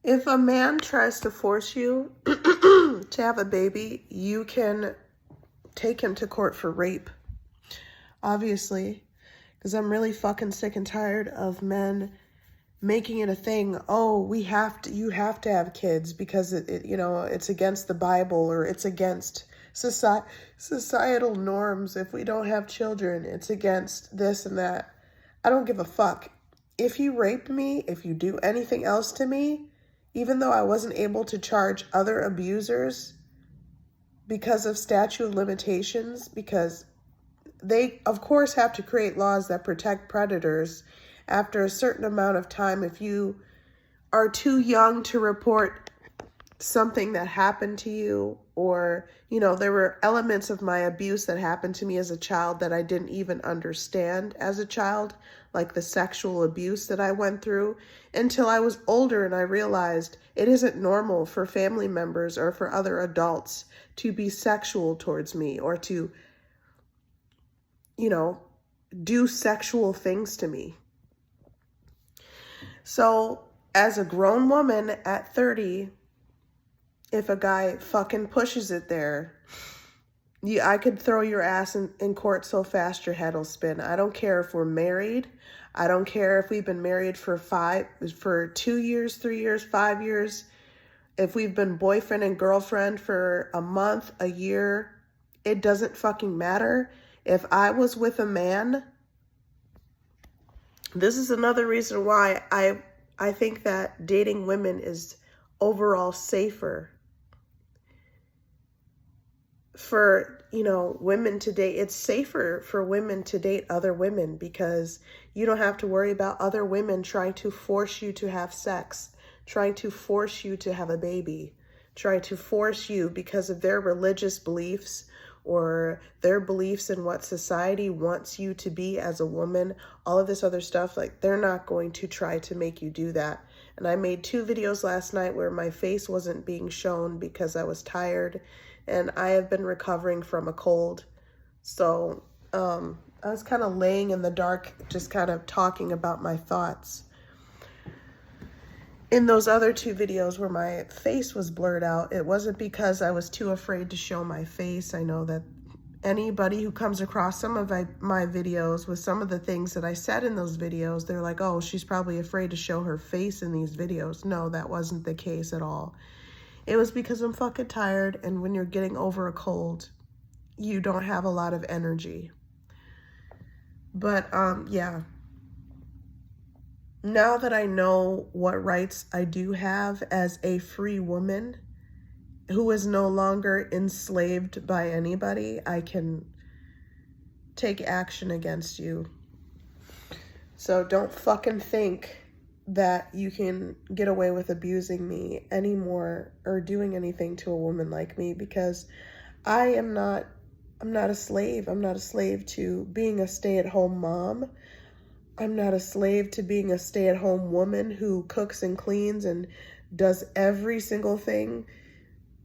If a man tries to force you to have a baby, you can take him to court for rape. Obviously, because I'm really fucking sick and tired of men making it a thing. Oh, you have to have kids because it's against the Bible, or it's against societal norms. If we don't have children, it's against this and that. I don't give a fuck. If you rape me, if you do anything else to me, even though I wasn't able to charge other abusers because of statute of limitations, because they, of course, have to create laws that protect predators after a certain amount of time. If you are too young to report something that happened to you, or, there were elements of my abuse that happened to me as a child that I didn't even understand as a child, like the sexual abuse that I went through, until I was older and I realized it isn't normal for family members or for other adults to be sexual towards me or to, do sexual things to me. So as a grown woman at 30, if a guy fucking pushes it there, I could throw your ass in court so fast your head will spin. I don't care if we're married. I don't care if we've been married for 2 years, 3 years, 5 years. If we've been boyfriend and girlfriend for a month, a year, it doesn't fucking matter. If I was with a man, this is another reason why I think that dating women is overall safer for, women to date. It's safer for women to date other women because you don't have to worry about other women trying to force you to have sex, trying to force you to have a baby, trying to force you because of their religious beliefs or their beliefs in what society wants you to be as a woman, all of this other stuff. Like, they're not going to try to make you do that. And I made 2 videos last night where my face wasn't being shown because I was tired, and I have been recovering from a cold. So I was kind of laying in the dark, just kind of talking about my thoughts. In those other 2 videos where my face was blurred out, it wasn't because I was too afraid to show my face. I know that anybody who comes across some of my videos with some of the things that I said in those videos, they're like, oh, she's probably afraid to show her face in these videos. No, that wasn't the case at all. It was because I'm fucking tired, and when you're getting over a cold, you don't have a lot of energy. But yeah. Now that I know what rights I do have as a free woman who is no longer enslaved by anybody, I can take action against you. So don't fucking think that you can get away with abusing me anymore or doing anything to a woman like me, because I'm not a slave. I'm not a slave to being a stay-at-home mom. I'm not a slave to being a stay-at-home woman who cooks and cleans and does every single thing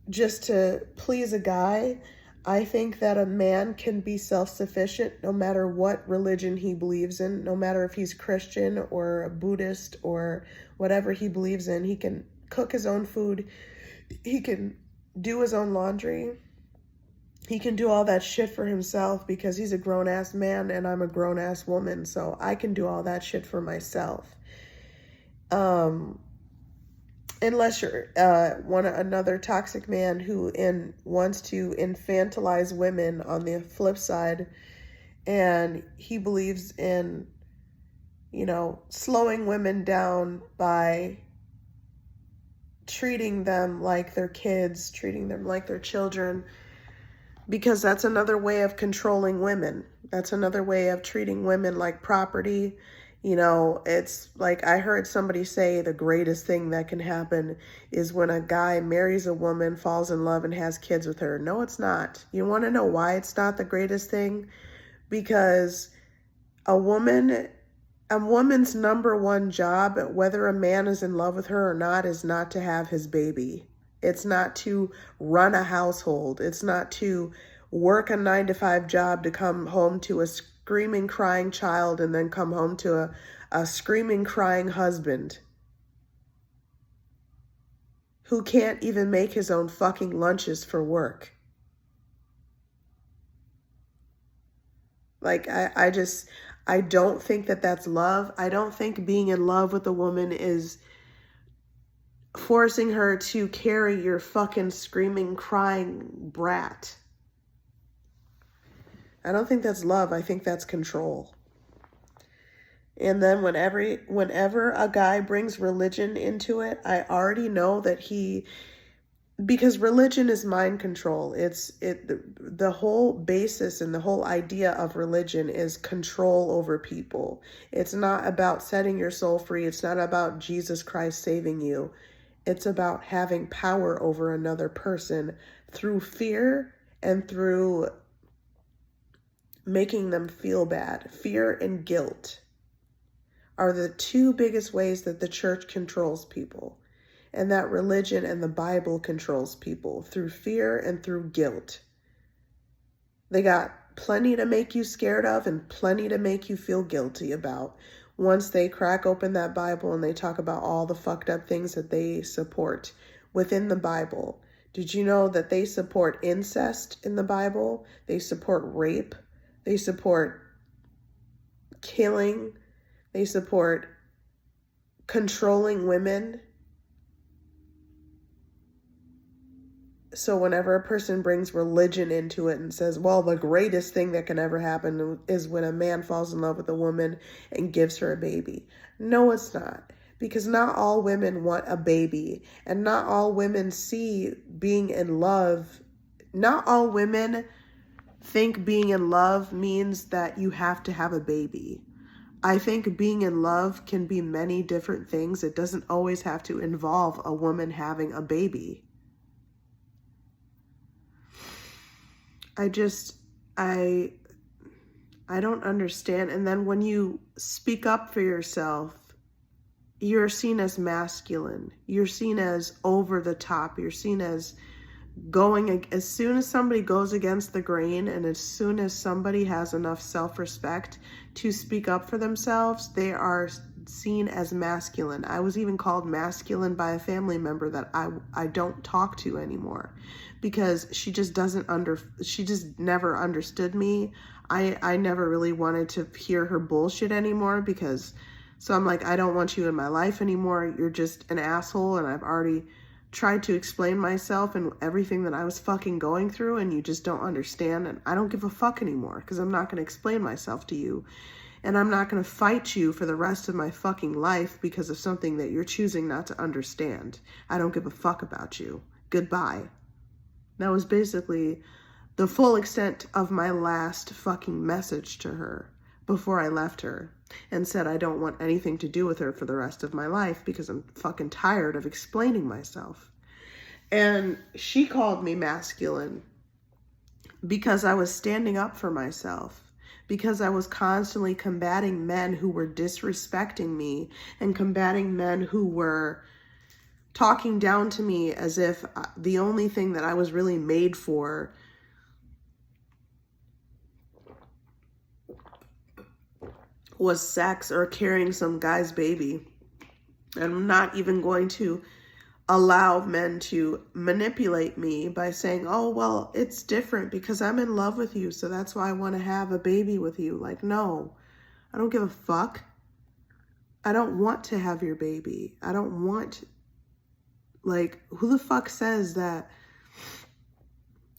just to please a guy. I think that a man can be self-sufficient no matter what religion he believes in, no matter if he's Christian or a Buddhist or whatever he believes in. He can cook his own food. He can do his own laundry. He can do all that shit for himself because he's a grown-ass man and I'm a grown-ass woman, so I can do all that shit for myself. Unless you're another toxic man who wants to infantilize women on the flip side, and he believes in, slowing women down by treating them like their kids, treating them like their children, because that's another way of controlling women. That's another way of treating women like property. It's like I heard somebody say the greatest thing that can happen is when a guy marries a woman, falls in love, and has kids with her. No, it's not. You want to know why it's not the greatest thing? Because a woman's number one job, whether a man is in love with her or not, is not to have his baby. It's not to run a household. It's not to work a 9-to-5 job to come home to a screaming, crying child and then come home to a screaming, crying husband. who can't even make his own fucking lunches for work. Like, I don't think that that's love. I don't think being in love with a woman is forcing her to carry your fucking screaming, crying brat. I don't think that's love. I think that's control. And then whenever a guy brings religion into it, I already know that because religion is mind control. The whole basis and the whole idea of religion is control over people. It's not about setting your soul free. It's not about Jesus Christ saving you. It's about having power over another person through fear and through making them feel bad. Fear and guilt are the two biggest ways that the church controls people. And that religion and the Bible controls people through fear and through guilt. They got plenty to make you scared of and plenty to make you feel guilty about once they crack open that Bible and they talk about all the fucked up things that they support within the Bible. Did you know that they support incest in the Bible? They support rape. They support killing. They support controlling women. So whenever a person brings religion into it and says, well, the greatest thing that can ever happen is when a man falls in love with a woman and gives her a baby. No, it's not. Because not all women want a baby. And not all women see being in love. Not all women think being in love means that you have to have a baby. I think being in love can be many different things. It doesn't always have to involve a woman having a baby. I don't understand. And then when you speak up for yourself, you're seen as masculine. You're seen as over the top. You're seen as as soon as somebody goes against the grain and as soon as somebody has enough self-respect to speak up for themselves, they are seen as masculine. I was even called masculine by a family member that I don't talk to anymore because she just she just never understood me. I never really wanted to hear her bullshit anymore so I'm like, I don't want you in my life anymore. You're just an asshole, and I've already tried to explain myself and everything that I was fucking going through, and you just don't understand, and I don't give a fuck anymore because I'm not going to explain myself to you, and I'm not going to fight you for the rest of my fucking life because of something that you're choosing not to understand. I don't give a fuck about you. Goodbye. That was basically the full extent of my last fucking message to her before I left her and said I don't want anything to do with her for the rest of my life because I'm fucking tired of explaining myself. And she called me masculine because I was standing up for myself, because I was constantly combating men who were disrespecting me and combating men who were talking down to me as if the only thing that I was really made for was sex or carrying some guy's baby. And I'm not even going to allow men to manipulate me by saying, oh, well, it's different because I'm in love with you, so that's why I want to have a baby with you. Like, no, I don't give a fuck. I don't want to have your baby. I don't want, like, who the fuck says that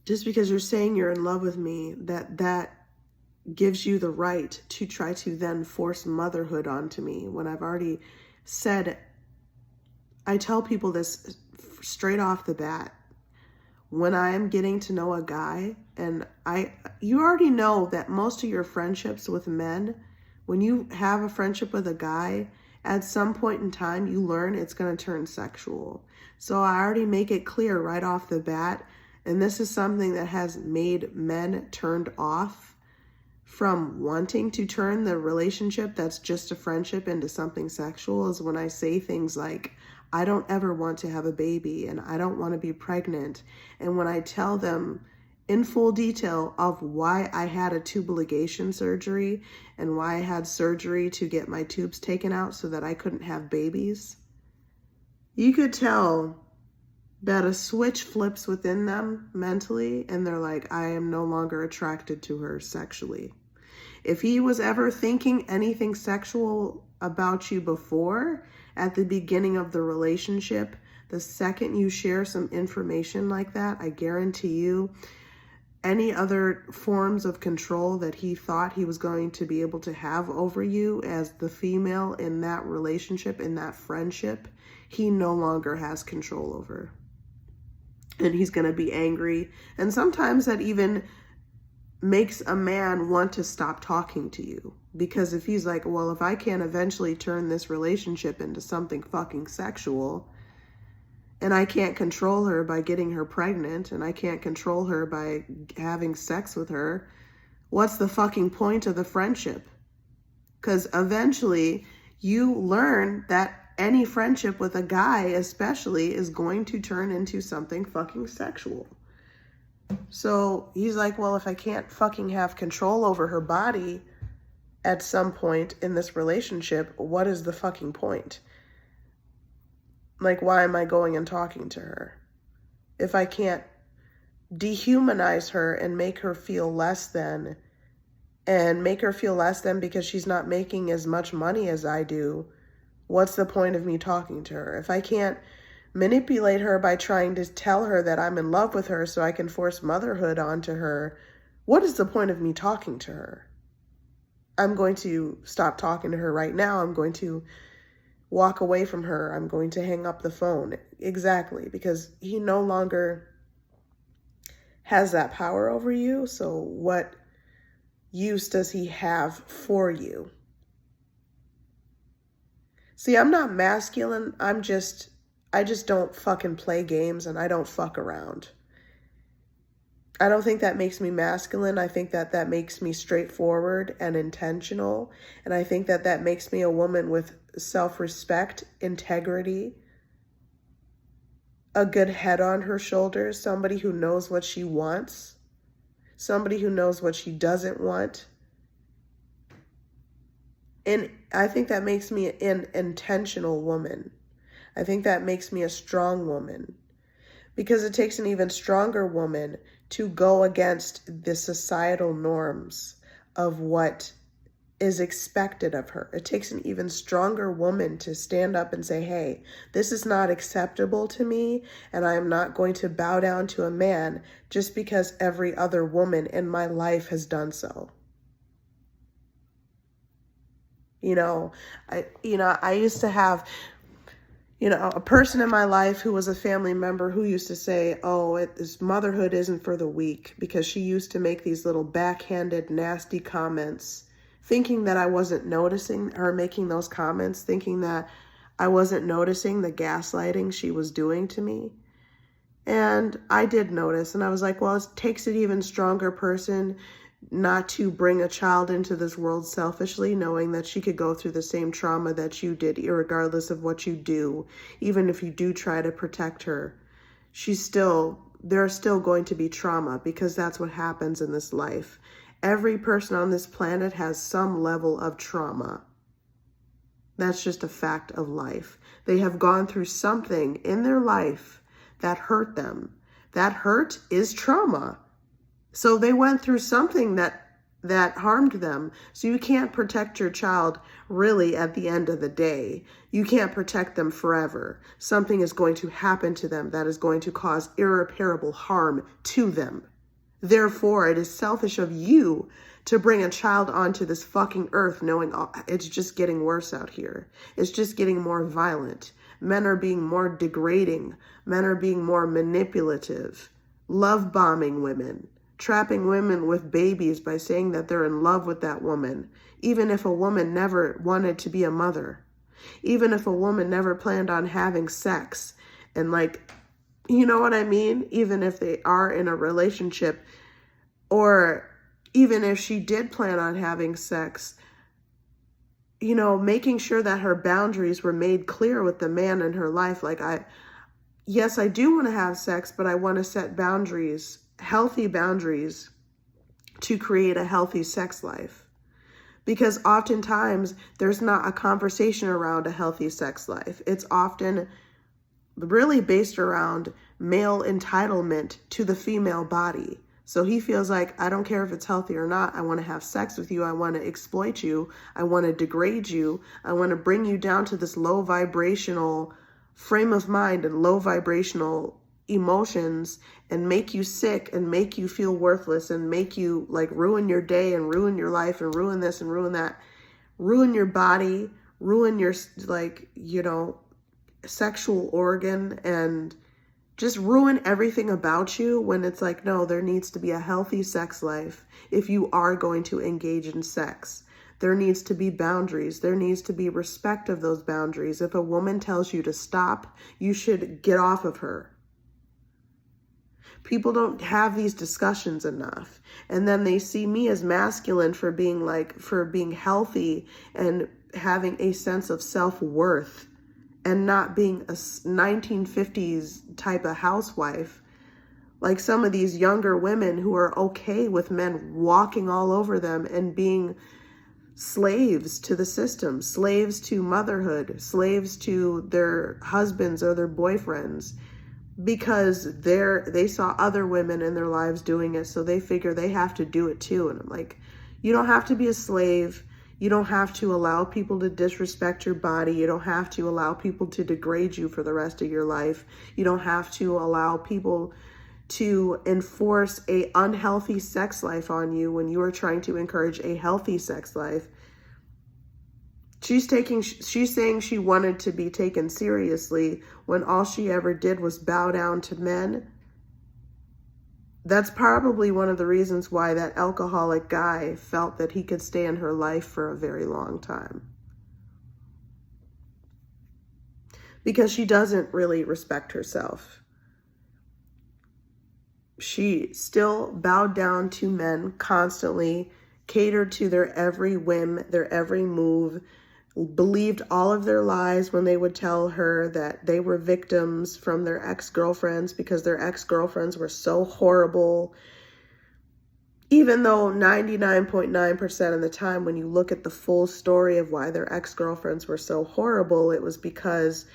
just because you're saying you're in love with me, that gives you the right to try to then force motherhood onto me when I've already said, I tell people this straight off the bat. When I am getting to know a guy, and you already know that most of your friendships with men, when you have a friendship with a guy, at some point in time, you learn it's going to turn sexual. So I already make it clear right off the bat, and this is something that has made men turned off from wanting to turn the relationship that's just a friendship into something sexual, is when I say things like, I don't ever want to have a baby and I don't want to be pregnant. And when I tell them in full detail of why I had a tubal ligation surgery and why I had surgery to get my tubes taken out so that I couldn't have babies, you could tell that a switch flips within them mentally and they're like, I am no longer attracted to her sexually. If he was ever thinking anything sexual about you before, at the beginning of the relationship, the second you share some information like that, I guarantee you, any other forms of control that he thought he was going to be able to have over you as the female in that relationship, in that friendship, he no longer has control over. And he's going to be angry. And sometimes that even makes a man want to stop talking to you. Because if he's like, well, if I can't eventually turn this relationship into something fucking sexual, and I can't control her by getting her pregnant, and I can't control her by having sex with her, what's the fucking point of the friendship? Because eventually you learn that any friendship with a guy especially is going to turn into something fucking sexual. So he's like, well, if I can't fucking have control over her body at some point in this relationship, what is the fucking point? Like, why am I going and talking to her? If I can't dehumanize her and make her feel less than, and make her feel less than because she's not making as much money as I do, what's the point of me talking to her? If I can't manipulate her by trying to tell her that I'm in love with her so I can force motherhood onto her, what is the point of me talking to her? I'm going to stop talking to her right now. I'm going to walk away from her. I'm going to hang up the phone. Exactly, because he no longer has that power over you. So what use does he have for you? See, I'm not masculine. I just don't fucking play games and I don't fuck around. I don't think that makes me masculine. I think that that makes me straightforward and intentional. And I think that that makes me a woman with self-respect, integrity, a good head on her shoulders, somebody who knows what she wants, somebody who knows what she doesn't want. And I think that makes me an intentional woman. I think that makes me a strong woman, because it takes an even stronger woman to go against the societal norms of what is expected of her. It takes an even stronger woman to stand up and say, hey, this is not acceptable to me, and I am not going to bow down to a man just because every other woman in my life has done so. I used to have a person in my life who was a family member who used to say, this motherhood isn't for the weak, because she used to make these little backhanded, nasty comments, thinking that I wasn't noticing her making those comments, thinking that I wasn't noticing the gaslighting she was doing to me. And I did notice, and I was like, well, it takes an even stronger person not to bring a child into this world selfishly, knowing that she could go through the same trauma that you did, irregardless of what you do. Even if you do try to protect her, there's still going to be trauma, because that's what happens in this life. Every person on this planet has some level of trauma. That's just a fact of life. They have gone through something in their life that hurt them. That hurt is trauma. So they went through something that harmed them. So you can't protect your child really at the end of the day. You can't protect them forever. Something is going to happen to them that is going to cause irreparable harm to them. Therefore, it is selfish of you to bring a child onto this fucking earth knowing it's just getting worse out here. It's just getting more violent. Men are being more degrading. Men are being more manipulative. Love bombing women. Trapping women with babies by saying that they're in love with that woman, even if a woman never wanted to be a mother, even if a woman never planned on having sex, and you know what I mean? Even if they are in a relationship, or even if she did plan on having sex, making sure that her boundaries were made clear with the man in her life. Yes, I do want to have sex, but I want to set boundaries, healthy boundaries, to create a healthy sex life. Because oftentimes there's not a conversation around a healthy sex life. It's often really based around male entitlement to the female body. So he feels like, I don't care if it's healthy or not. I want to have sex with you. I want to exploit you. I want to degrade you. I want to bring you down to this low vibrational frame of mind and low vibrational emotions and make you sick and make you feel worthless and make you like ruin your day and ruin your life and ruin this and ruin that, ruin your body, ruin your, like, you know, sexual organ, and just ruin everything about you, when it's like, no, there needs to be a healthy sex life. If you are going to engage in sex, there needs to be boundaries. There needs to be respect of those boundaries. If a woman tells you to stop, you should get off of her. People don't have these discussions enough. And then they see me as masculine for being healthy and having a sense of self-worth and not being a 1950s type of housewife. Like some of these younger women who are okay with men walking all over them and being slaves to the system, slaves to motherhood, slaves to their husbands or their boyfriends, because they saw other women in their lives doing it, so they figure they have to do it too. And I'm like, you don't have to be a slave. You don't have to allow people to disrespect your body. You don't have to allow people to degrade you for the rest of your life. You don't have to allow people to enforce a unhealthy sex life on you when you are trying to encourage a healthy sex life. She's saying she wanted to be taken seriously when all she ever did was bow down to men. That's probably one of the reasons why that alcoholic guy felt that he could stay in her life for a very long time. Because she doesn't really respect herself. She still bowed down to men constantly, catered to their every whim, their every move, believed all of their lies when they would tell her that they were victims from their ex-girlfriends because their ex-girlfriends were so horrible. Even though 99.9% of the time when you look at the full story of why their ex-girlfriends were so horrible, it was because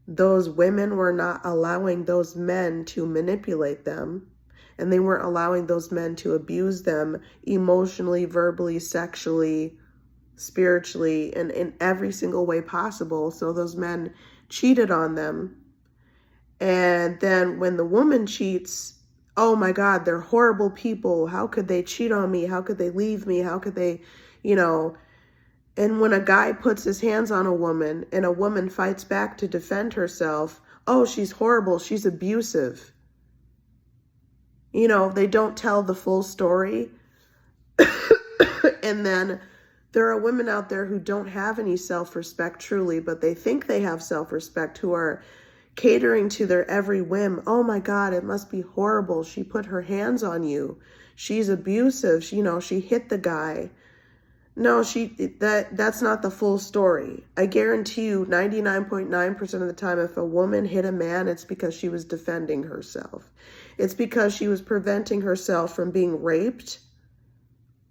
those women were not allowing those men to manipulate them, and they weren't allowing those men to abuse them emotionally, verbally, sexually, spiritually, and in every single way possible. So those men cheated on them. And then when the woman cheats, oh my God, they're horrible people. How could they cheat on me? How could they leave me? How could they, you know? And when a guy puts his hands on a woman and a woman fights back to defend herself, oh, she's horrible. She's abusive. You know, they don't tell the full story. And then there are women out there who don't have any self-respect truly, but they think they have self-respect, who are catering to their every whim. Oh my God, it must be horrible. She put her hands on you. She's abusive. You know, she hit the guy. No, that's not the full story. I guarantee you 99.9% of the time, if a woman hit a man, it's because she was defending herself. It's because she was preventing herself from being raped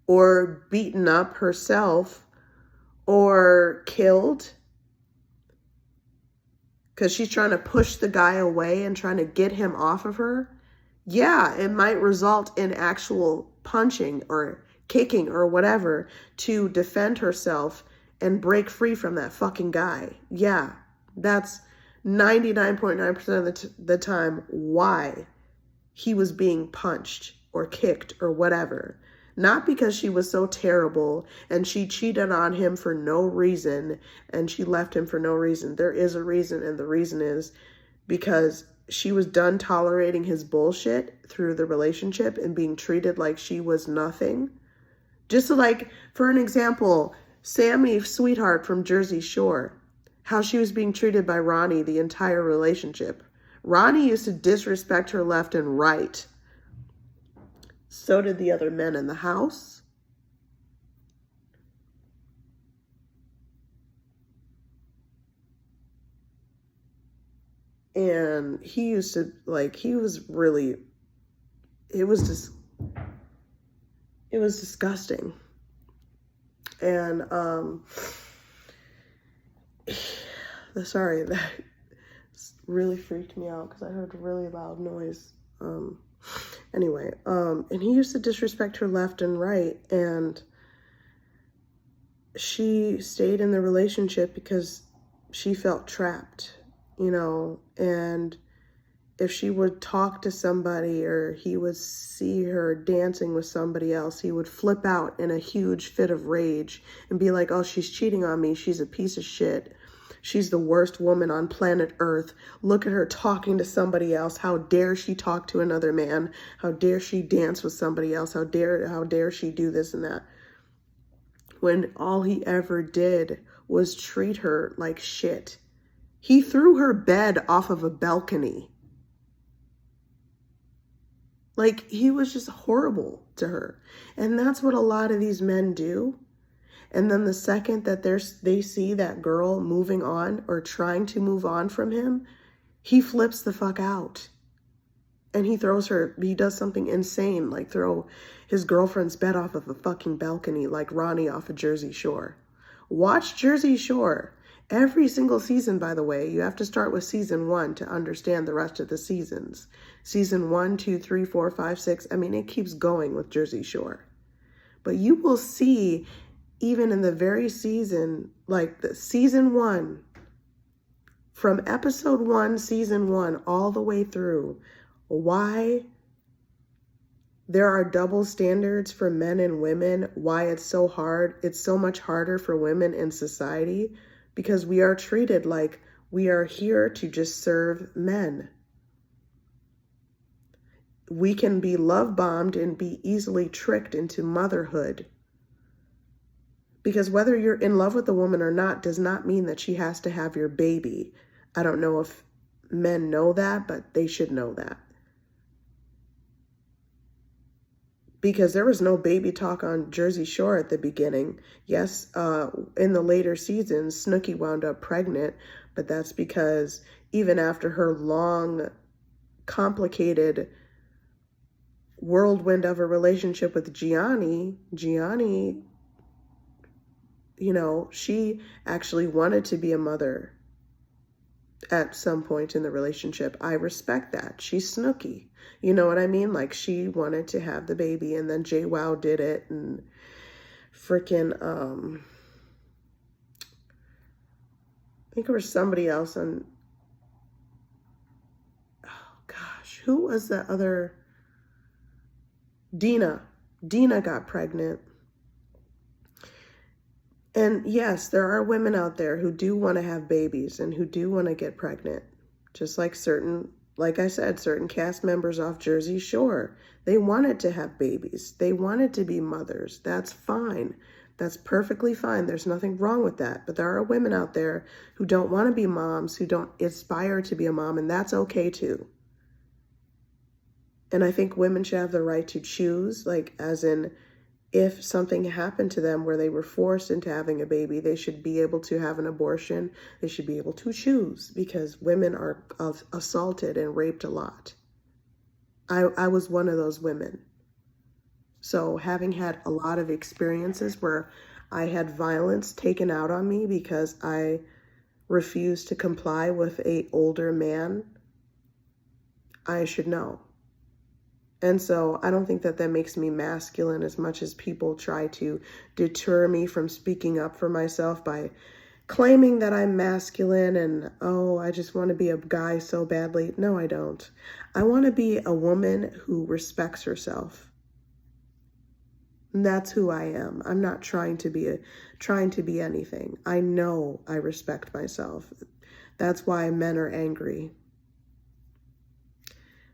or beaten up herself or killed, because she's trying to push the guy away and trying to get him off of her. Yeah, it might result in actual punching or kicking or whatever to defend herself and break free from that fucking guy. Yeah, that's 99.9% of the time why he was being punched or kicked or whatever. Not because she was so terrible and she cheated on him for no reason and she left him for no reason. There is a reason, and the reason is because she was done tolerating his bullshit through the relationship and being treated like she was nothing. Just like, for an example, Sammy Sweetheart from Jersey Shore, how she was being treated by Ronnie the entire relationship. Ronnie used to disrespect her left and right. So did the other men in the house. And he used to, like, he was really, it was disgusting. And, sorry, that really freaked me out because I heard a really loud noise. Anyway, and he used to disrespect her left and right, and she stayed in the relationship because she felt trapped, you know, and if she would talk to somebody or he would see her dancing with somebody else, he would flip out in a huge fit of rage and be like, oh, she's cheating on me. She's a piece of shit. She's the worst woman on planet Earth. Look at her talking to somebody else. How dare she talk to another man? How dare she dance with somebody else? How dare she do this and that? When all he ever did was treat her like shit. He threw her bed off of a balcony. Like, he was just horrible to her. And that's what a lot of these men do. And then the second that they see that girl moving on or trying to move on from him, he flips the fuck out. And he does something insane, like throw his girlfriend's bed off of a fucking balcony like Ronnie off of Jersey Shore. Watch Jersey Shore. Every single season, by the way, you have to start with season 1 to understand the rest of the seasons. Season 1, 2, 3, 4, 5, 6. I mean, it keeps going with Jersey Shore. But you will see, even in the very season, like the season 1, from episode 1, season 1, all the way through, why there are double standards for men and women, why it's so hard. It's so much harder for women in society. Because we are treated like we are here to just serve men. We can be love bombed and be easily tricked into motherhood. Because whether you're in love with a woman or not does not mean that she has to have your baby. I don't know if men know that, but they should know that. Because there was no baby talk on Jersey Shore at the beginning. Yes, in the later seasons, Snooki wound up pregnant, but that's because even after her long, complicated whirlwind of a relationship with Gianni, you know, she actually wanted to be a mother at some point in the relationship. I respect that. She's Snooki. You know what I mean? Like, she wanted to have the baby, and then JWoww did it, and freaking, I think it was somebody else on, oh gosh, who was the other? Dina got pregnant. And yes, there are women out there who do want to have babies and who do want to get pregnant. Just like like I said, certain cast members off Jersey Shore. They wanted to have babies. They wanted to be mothers. That's fine. That's perfectly fine. There's nothing wrong with that. But there are women out there who don't want to be moms, who don't aspire to be a mom, and that's okay too. And I think women should have the right to choose, like as in, if something happened to them where they were forced into having a baby, they should be able to have an abortion. They should be able to choose, because women are assaulted and raped a lot. I was one of those women. So having had a lot of experiences where I had violence taken out on me because I refused to comply with an older man, I should know. And so I don't think that makes me masculine as much as people try to deter me from speaking up for myself by claiming that I'm masculine and, oh, I just want to be a guy so badly. No, I don't. I want to be a woman who respects herself. And that's who I am. I'm not trying to be anything. I know I respect myself. That's why men are angry.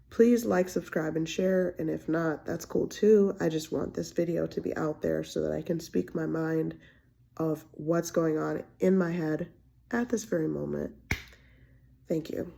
Please like, subscribe, and share. And if not, that's cool too. I just want this video to be out there so that I can speak my mind of what's going on in my head at this very moment. Thank you.